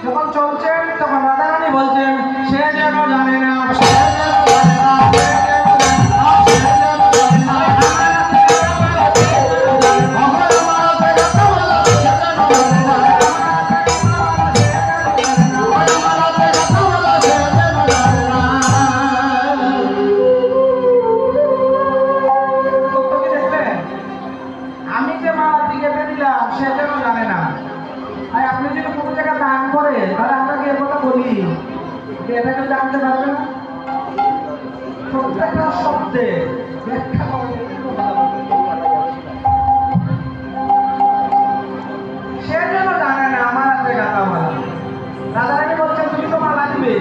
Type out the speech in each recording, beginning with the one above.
যখন চলছেন তখন রাধারানী বলছেন সে যেন জানে না, সে যেন জানে না, সে যেন জানে না, সে যেন জানে না, আমি যে মালা দিকে দিলাম সে যেন জানে না। আর আপনি যদি কোনো জায়গায় দান করে তাহলে আমরা কি কথা বলি যে এটা কেউ জানতে পারবে না? প্রত্যেকটা শব্দে ব্যাখ্যা সে যেন জানে না আমার হাতে গাঁথা মালা। রাধারানী বলছেন তুমি তো মালা দিবে,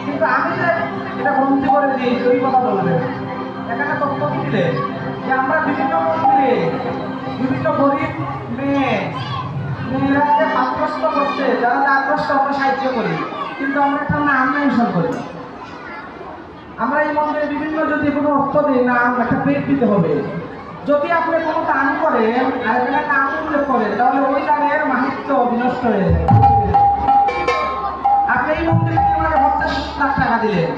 কিন্তু আমি যে এটা বন্দি করে দিয়েছি ওই কথা বলবে। এখানে তথ্য দিলে যে আমরা বিভিন্ন মন্দিরে বিভিন্ন গরিব মেয়েরাকে পাত্রস্থ করছে, যারা জাগ্রস্ত আমরা সাহায্য করি, কিন্তু আমরা একটা নাম মেনশন করি। আমরা এই মন্দিরে বিভিন্ন যদি কোনো অর্থ দিই নাম একটা পেট দিতে হবে। যদি আপনি কোনো দান করেন আর এখানে নাম উল্লেখ করেন তাহলে ওই দানের মাহাত্ম্য বিনষ্ট হয়ে যায়। আপনি এই মন্দিরে আমাকে 50 লাখ টাকা দিলেন,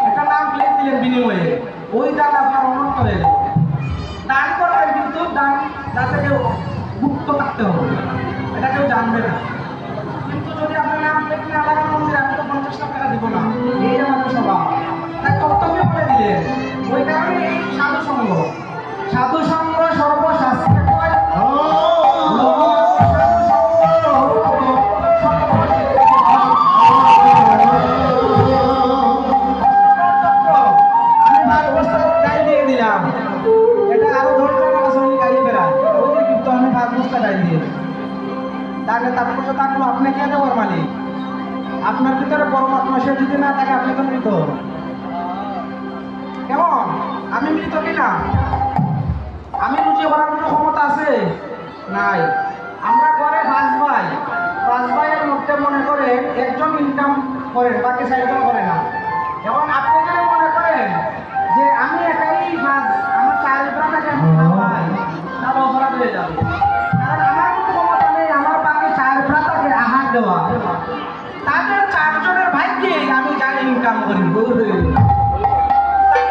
একটা নাম প্লেট দিলেন বিনিময়ে, ওই দান আপনার অনর্থ হয়ে যাবে। দান করবেন কিন্তু দান যাতে কেউ মুক্ত থাকতে হবে, এটা কেউ জানবে না। কিন্তু যদি আপনার নাম প্লেট না লাগান মন্দিরে, আমি তো 50 লাখ টাকা দিব না, এই আমাদের স্বভাব। তাই কর্তব্য বলে দিলেন। ওই কারণে এই সাধু সঙ্গ সর্বশাস্ত্রে আপনি কে দেওয়ার মালিক? আপনার ভিতরে পরমাত্মা, সে যদি না থাকে আপনি তো মৃত। কেমন? আমি মৃত কিনা? আমি রুজি করার কোনো ক্ষমতা আছে? নাই। আমরা ঘরে 5 ভাইয়ের মধ্যে মনে করেন একজন ইনকাম করেন, বাকি 4 জন করে না। এখন আপনি যদি মনে করেন যে আমি একাই আমার 4 ব্রাদারকে ভাই, তাহলে অপরাধ হয়ে যাবে। কারণ আমার কোনো ক্ষমতা নেই আমার বাকি 4 ব্রাদারকে আহার দেওয়া। তাদের 4 জনের ভাইকে আমি জানি ইনকাম করি।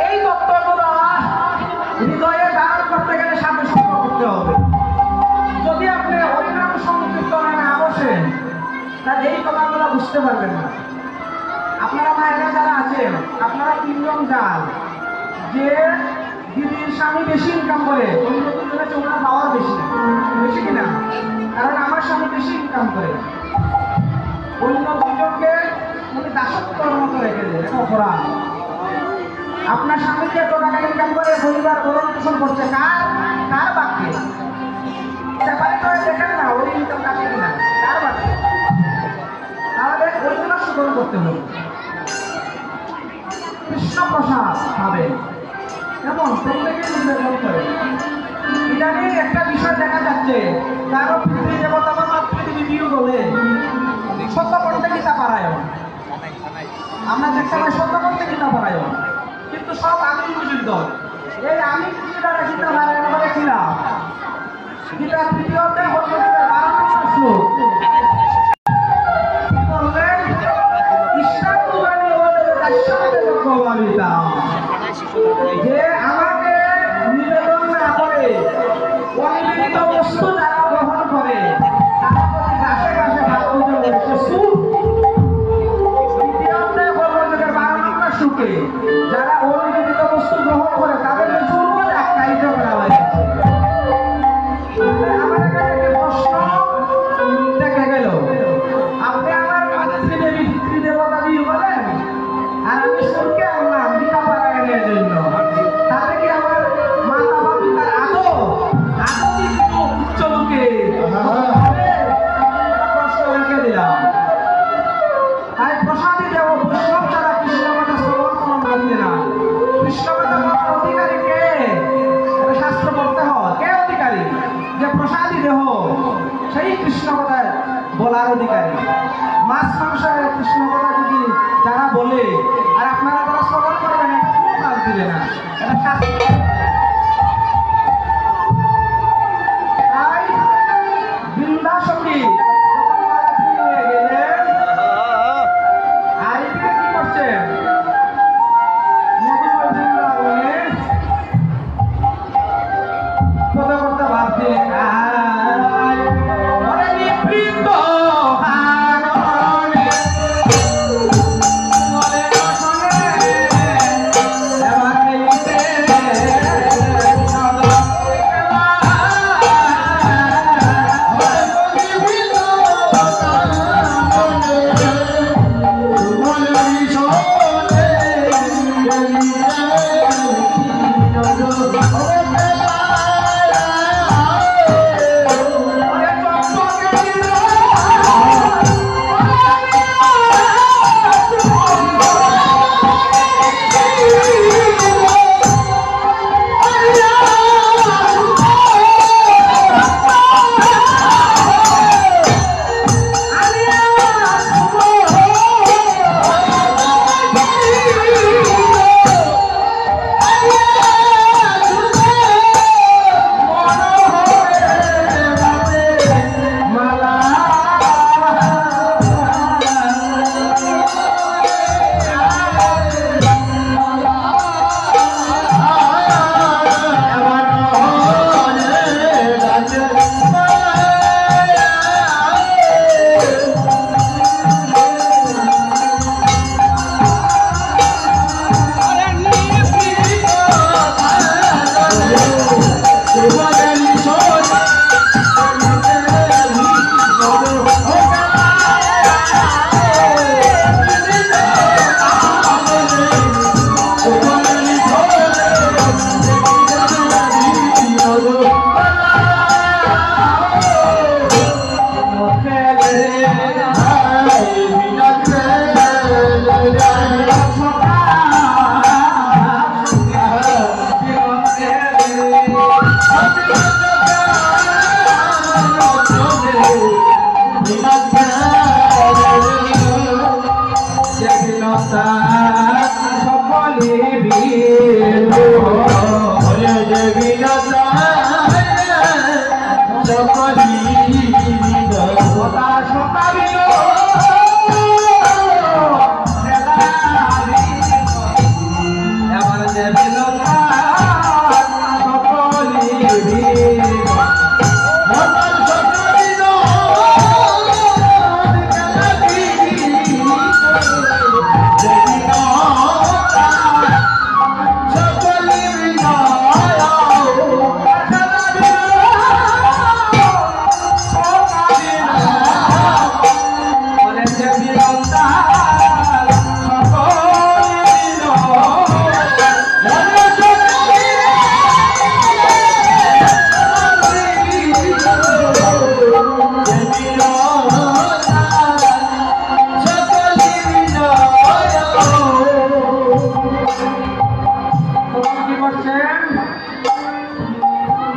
এই তত্ত্বগুলো হৃদয়ে ধারণ করতে গেলে সাথে সঙ্গ করতে হবে। যদি আপনি হরিনাম সংকীর্তনে না বসেন তাহলে এই কথাগুলো বুঝতে পারবেন না। আপনারা মায়েরা যারা আছেন, আপনারা 3 জন যান যে দিদির স্বামী বেশি ইনকাম করে, অন্য দুজনের চোখটা পাওয়ার বেশি কিনা? কারণ আমার স্বামী বেশি ইনকাম করে, অন্য দুজনকে উনি দাসত্বর মতো রেখে দেয়, এটা অপরাধ। আপনার স্বামী যে এত টাকা ইনকাম করে পরিবার ভরণ পোষণ করছে কার বাক্যে? ব্যাপারে তো দেখেন না ওই ইনকাম কাটে কিনা, কার বাক্যে? তাহলে ওইগুলো শোধন করতে হবে। কৃষ্ণ প্রসাদ পাবেন কেমন প্রত্যেকে নির্ধারণ করে। ইদানিং একটা বিষয় দেখা যাচ্ছে, কারো পৃথিবী দেবতা বা মাতৃদেবী বিয়ে বলে সত্য করতে গীতা পারায়ণ, আমরা দেখতে পাই সত্য করতে গীতা পারায়ণ, কিন্তু সব আমি বুঝির দল। এই আমি গীতা পারায়ণ করে ছিলাম গীতা 3য় অধ্যায় 12 শ্লোক বললেন যে আমাকে নিবেদন না করে অনিবেদিত বস্তু যারা গ্রহণ করে তারা প্রতি গাছে গাছে ভাত পূজা করছে সুখ। 2য় অধ্যায় বলবো যে 12 নম্বর সুখে যারা অনিবেদিত বস্তু গ্রহণ করে তাদেরকে জোর করে আখ্যায়িত করা হয়েছে। আমার এখানে একটা প্রশ্ন দেখা গেল, আপনি আমার মাতৃদেবী পিতৃদেবতা দিয়ে বলেন আর আমি সুরকে আনলাম গীতা পারায়ণের জন্য, তাতে কি আমার মাতা বা পিতার আদৌ কি উচ্চ লোকে প্রশ্ন রেখে দিলাম। তাই প্রসাদী দেব বৈষ্ণব ছাড়া কৃষ্ণ কথা শ্রবণ করতে না। কৃষ্ণ কথা বলার অধিকারী কে? শাস্ত্র পড়তে হয়। কে অধিকারী? যে প্রসাদী দেহ সেই কৃষ্ণ কথা বলার অধিকারী। মাছ মাংসের কৃষ্ণ কথা যদি যারা বলে আর আপনারা যারা শ্রবণ করবেন এটা কোনো কাজ দিবে না, এটা শাস্ত্র। তাই বৃন্দাসখী যখন মালা নিয়ে গেলেন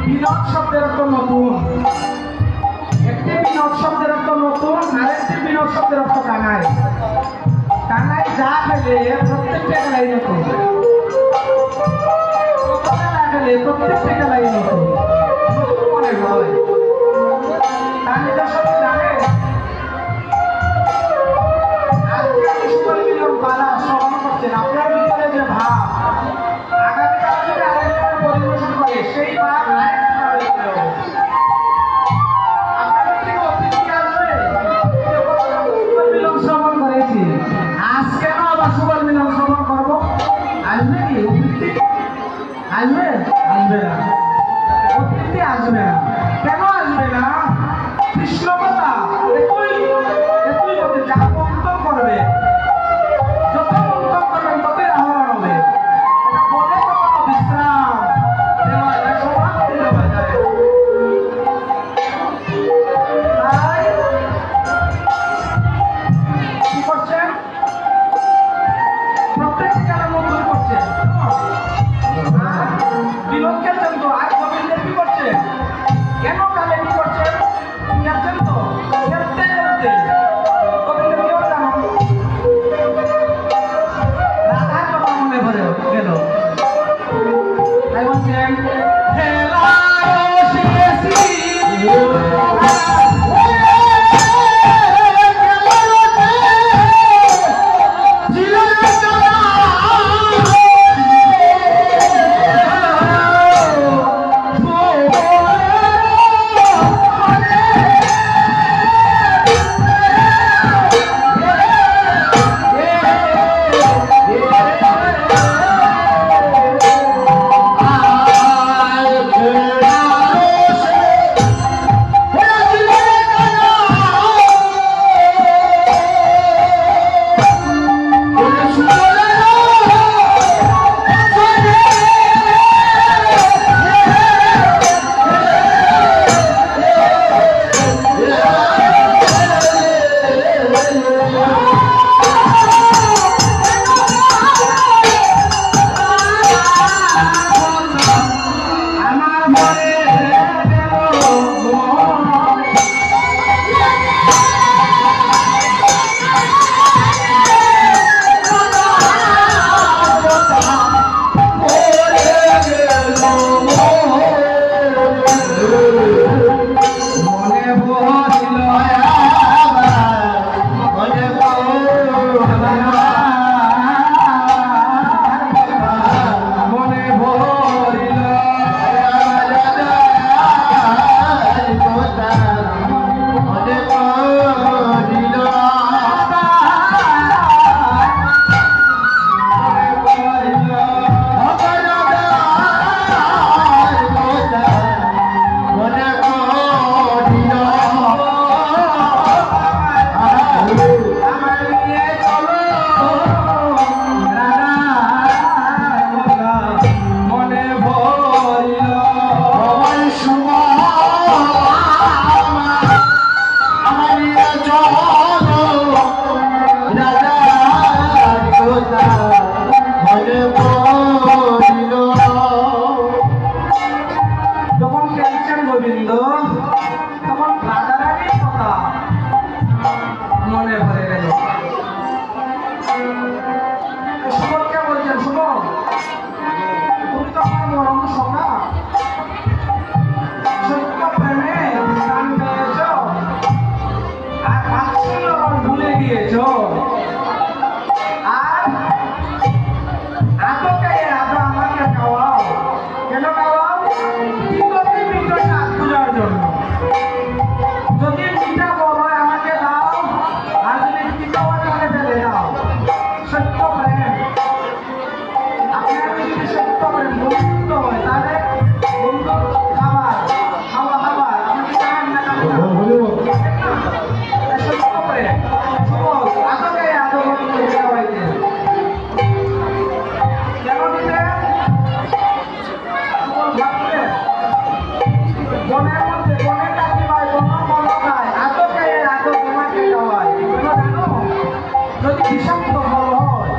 বিনোদ শব্দের অর্থ নতুন, একটি বিনোদ শব্দের অর্থ নতুন, আরেকটি বিনোদ শব্দের অর্থ কানাই। কানাই যা খেলে প্রত্যেকটা খেলাই নতুন, প্রত্যেকটা খেলাই নতুন মনে হয়। তার নিজের সাথে জানে আজকে আপনি সুপার মিলন পালা স্মরণ করছেন, আপনার ভিতরে যে ভাব আগামীকাল যদি আরেকবার পরিবেশন করে সেই ভাব আসবে আসবে না, অতিথি আসবে না। কেন আসবে না? কৃষ্ণ গিয়েছ আর আদকে আদো আমাকে খাওয়াও। কেন খাওয়াও? যদি মিঠা স্বাদ পূজার জন্য। যদি মিঠা বলো আমাকে দাও, আর যদি মিঠা বলো আমাকে ফেলে দাও। সত্য প্রেম। আপনি আমি যদি সত্য প্রেম বন্ধুত্ব হয় তাহলে বন্ধু খাবার খাওয়া খাবার আমাকে চান না সত্য প্রেম। আদকে আদো খাওয়াইতে কেন দিতে? ভাবতে বনের মধ্যে বনের কাছে পায় বন বন খায় আদকে আদো তোমাকে খাওয়ায়। কেন জানো? যদি বিষাক্ত ফল হয়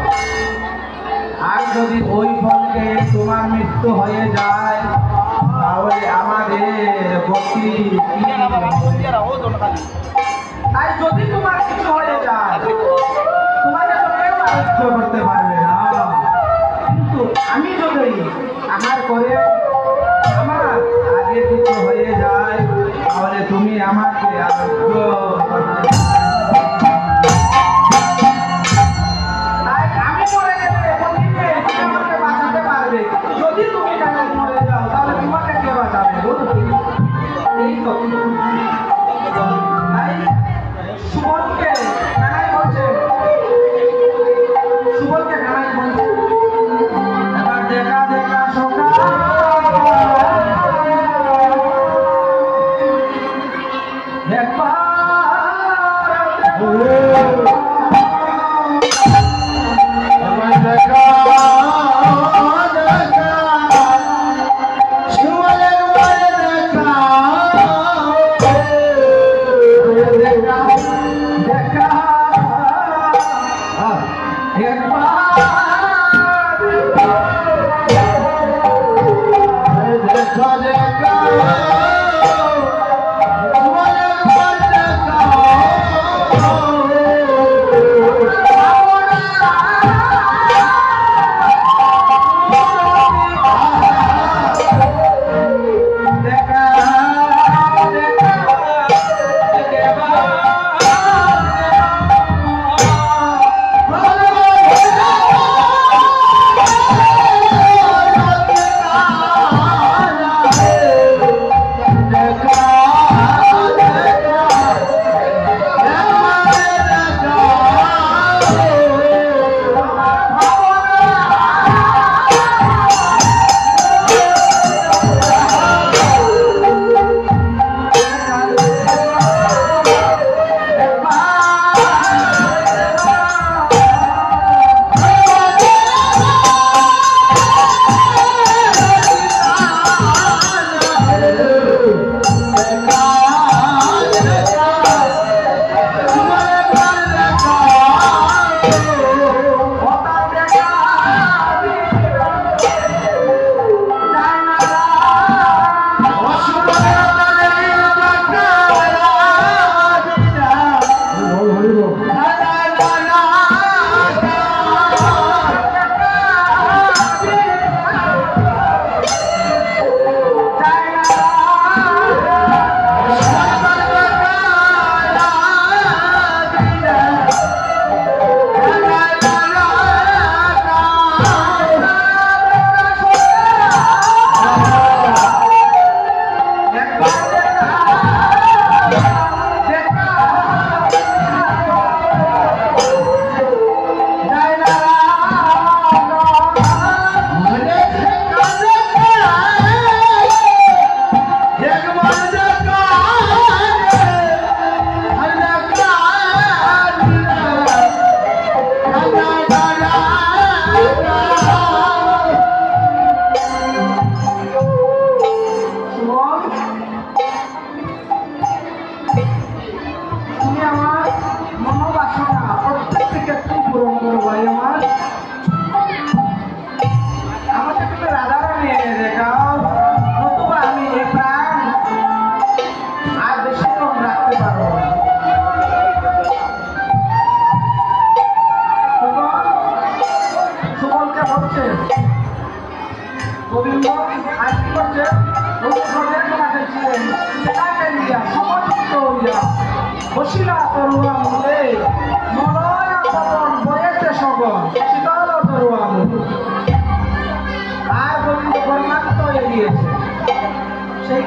আর যদি ওই ফলকে তোমার মৃত্যু হয়ে যায় তাহলে আমাদের গতি কি হবে? তাই যদি তোমার কিছু হয়ে যায় তোমাকে তো কেউ আরোগ্য করতে পারবে না, কিন্তু আমি যদি আহার করে আমার আগে কিছু হয়ে যায় তাহলে তুমি আমাকে আরোগ্য করতে পারবে। তাই আমি মরে গেলে প্রতিদিনে তুমি আমাকে বাঁচাতে পারবে, কিন্তু যদি তুমি কানাই মরে যাও তাহলে তোমাকে কে বাঁচাবে? এই তো তাই সুবলকে কানাই বলছে, সুবলকে কানাই বলছে এবার দেখা দেখা সকাল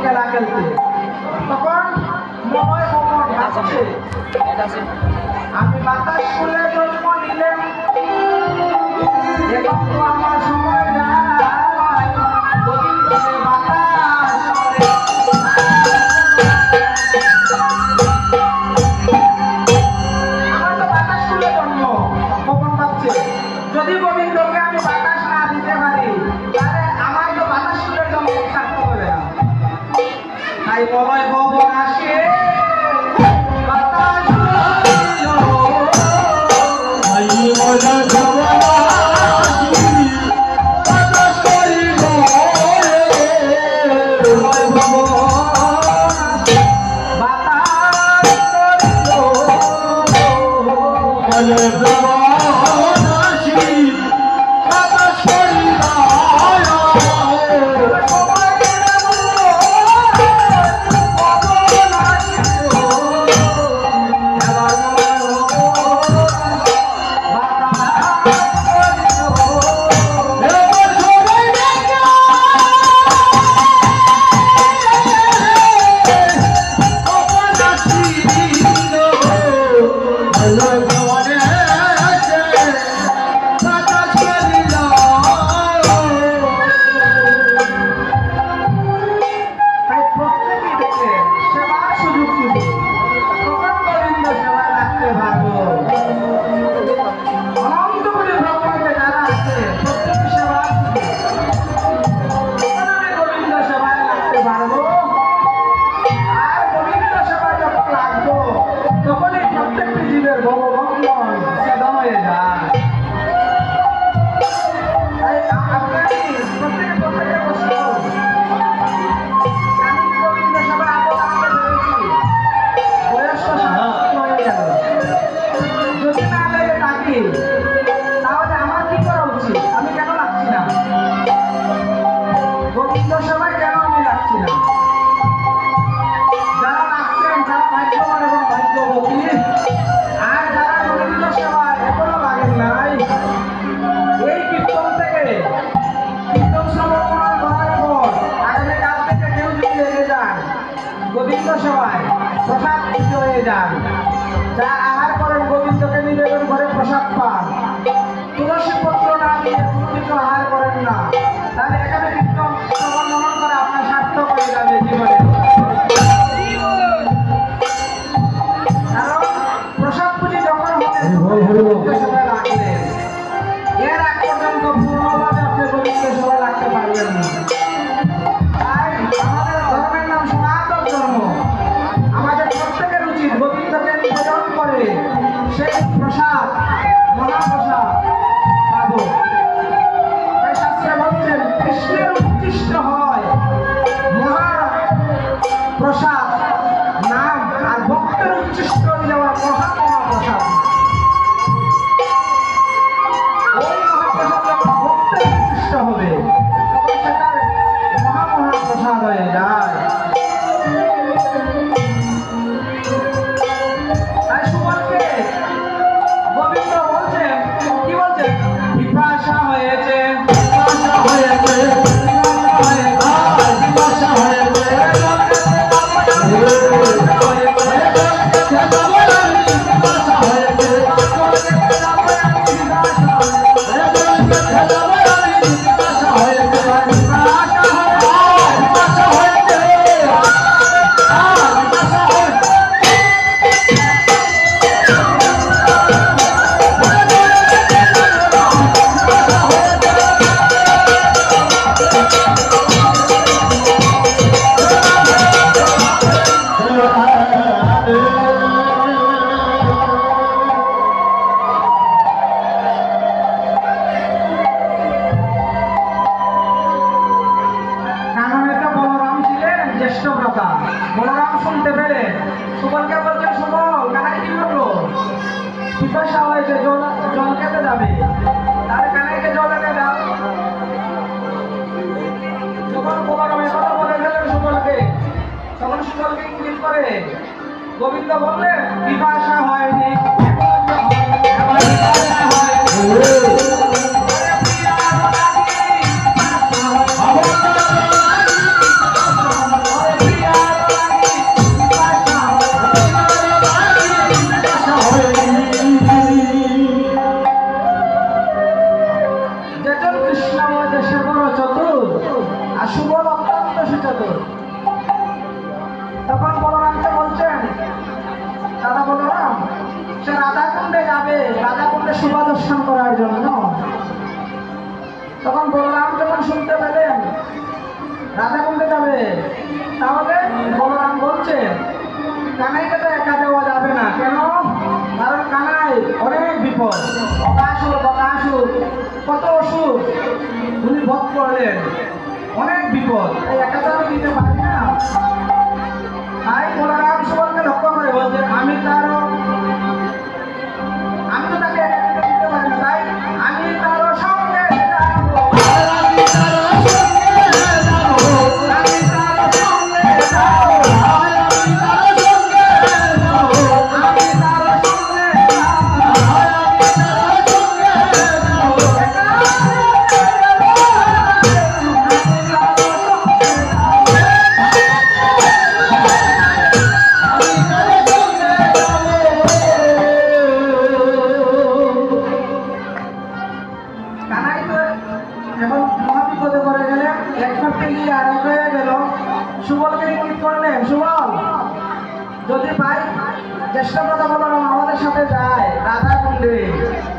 খেলা খেলতে। তখন মনে মন ভাবছে আমি বাতাস ফুলে জন্ম নিলাম, এখন তো আমার সময় যায়, গোবিন্দকে বাতাস করে। আমার তো বাতাস ফুলে জন্ম, কখন ভাবছে যদি গোবিন্দকে আমি বাতাস না দিতে পারি তাহলে আমার তো বাতাস ফুলে জন্ম থাকতে হবে না। তাই বলয় ভবন আসে বাতাস গোবিন্দ সেবায় প্রসাদ হয়ে যান। যা আহার করেন গোবিন্দকে নিবেদন করে প্রসাদ পান। তুলসী পত্র না দিয়ে কোনো কিছু আহার করেন না, তাহলে এখানে কীর্তন শ্রবণ মনন করে আপনার সার্থক হয়ে যাবে জীবনে। কারণ প্রসাদ পুঁজি যখন গোবিন্দ সেবায় রাখলেন, এর আগ পর্যন্ত পূর্ণভাবে আপনি গোবিন্দ সেবায় রাখতে পারবেন না। তাই আমাদের ধর্মের নাম সনাতন ধর্ম। আমাদের প্রত্যেকের উচিত গোবিন্দকে নিবেদন করে সেই প্রসাদ মহাপ্রসাদ পাব। তাই শাস্ত্রে বলছেন কৃষ্ণের উচ্ছিষ্ট হয় মহাপ্রসাদ নাম, আর ভক্তের উচ্ছিষ্ট হয়ে যাওয়া মহাপ্রসাদ। ওই মহাপ্রসাদ যখন ভক্তের উচ্ছিষ্ট হবে তখন সেটা মহাপ্রসাদ হয়ে যায়। তাই সুবলকে গোবিন্দ বলছেন, কি বলছেন? পিপাসা হয়েছে, পিপাসা হয়েছে, পিপাসা হয়েছে, বলরাম শুনতে পেলে সুবলকে বলছেন, সুবল কানাই কি করলো? পিপাসা হয়েছে, জল খেতে যাবে, তাহলে কানাইকে জল এনে দাও। যখন বলরাম কথা বলে গেলেন সুবলকে, তখন সুবলকে ইঙ্গিত করে গোবিন্দ বললেন, পিপাসা হয়নি, যাবে রাধাকুণ্ডে শোভা দর্শন করার জন্য। তখন বলরাম যখন শুনতে পেলেন রাধাকুণ্ডে যাবে, তাহলে বলরাম বলছে কানাইকে তো একা দেওয়া যাবে না। কেন? কারণ কানাই অনেক বিপদ, বকাসুর কত অসুর উনি বধ করলেন, অনেক বিপদ, এই একা তো আমি দিতে পারি না। তাই বলরাম সুবলকে লক্ষ্য করে বলছে আমি তো তাকে একা দিতে পারি না, তাই আমি তার সঙ্গে যাবো। যদি পাই জ্যেষ্ঠ কথা বললাম আমাদের সাথে যায় রাধাকুণ্ডে,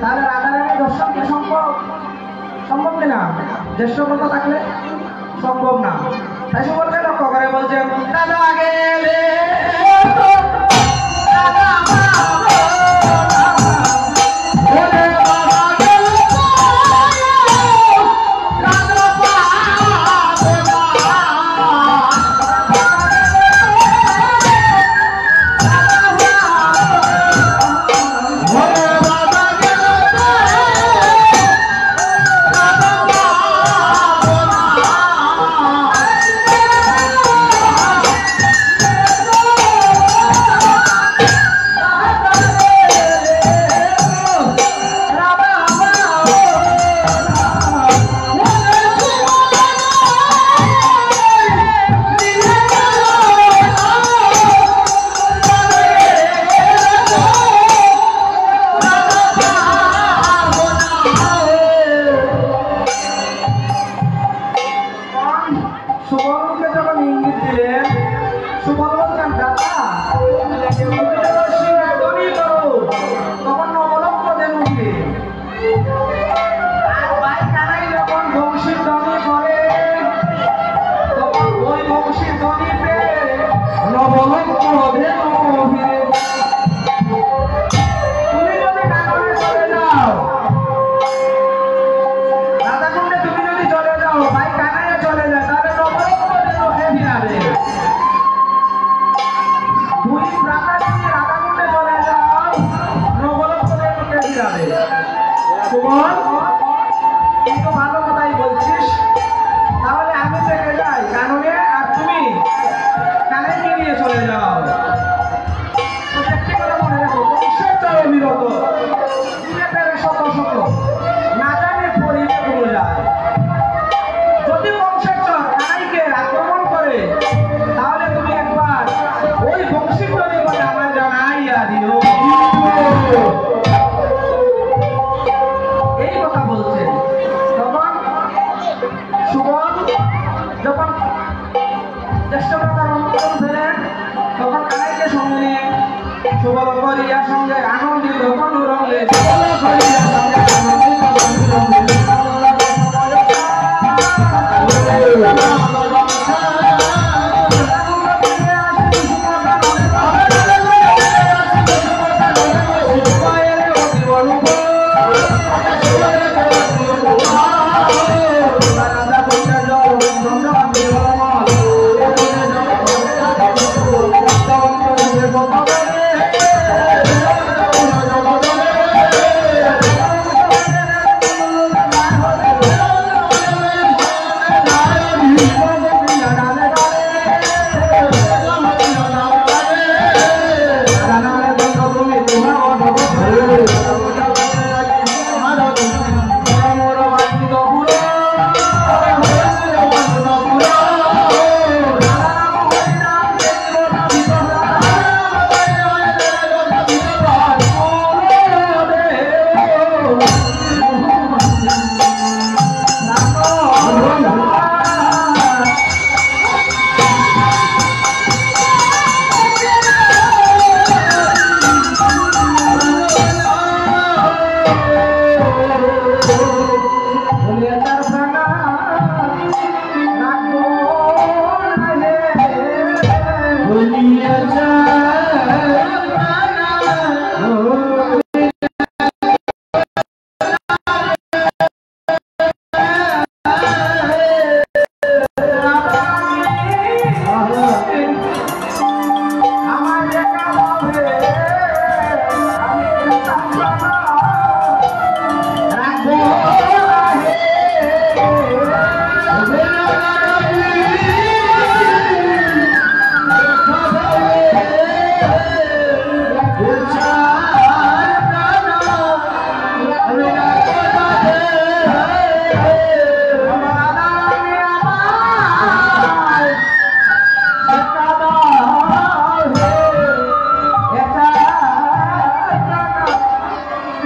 তাহলে রাধারানী দর্শন কি সম্ভব কিনা? জ্যেষ্ঠ কথা থাকলে সম্ভব না। তাই সুবলকে লক্ষ্য করে বলছেন রাধা গেলে ভালো কথাই বলছিস, তাহলে আমি থেকে যাই কাননে আর তুমি কানাইকে নিয়ে চলে যাও। একটি কথা মনে রাখো, বংশের চলে বিরত শত শত না জানে পরিবে কোনো যায়। যদি বংশের চর কানাইকে আক্রমণ করে তাহলে তুমি একবার ওই বংশীর তৈরি করে আমার জানাইয়া দিও। এই কথা বলছে। তখন সুবল যখন জ্যেষ্ঠ ভ্রাতার অনুমোদন পেলেন, তখন কানাইকে সঙ্গে নিয়ে সুবল করিয়া সঙ্গে আনন্দিত রঙে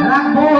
রাখবো।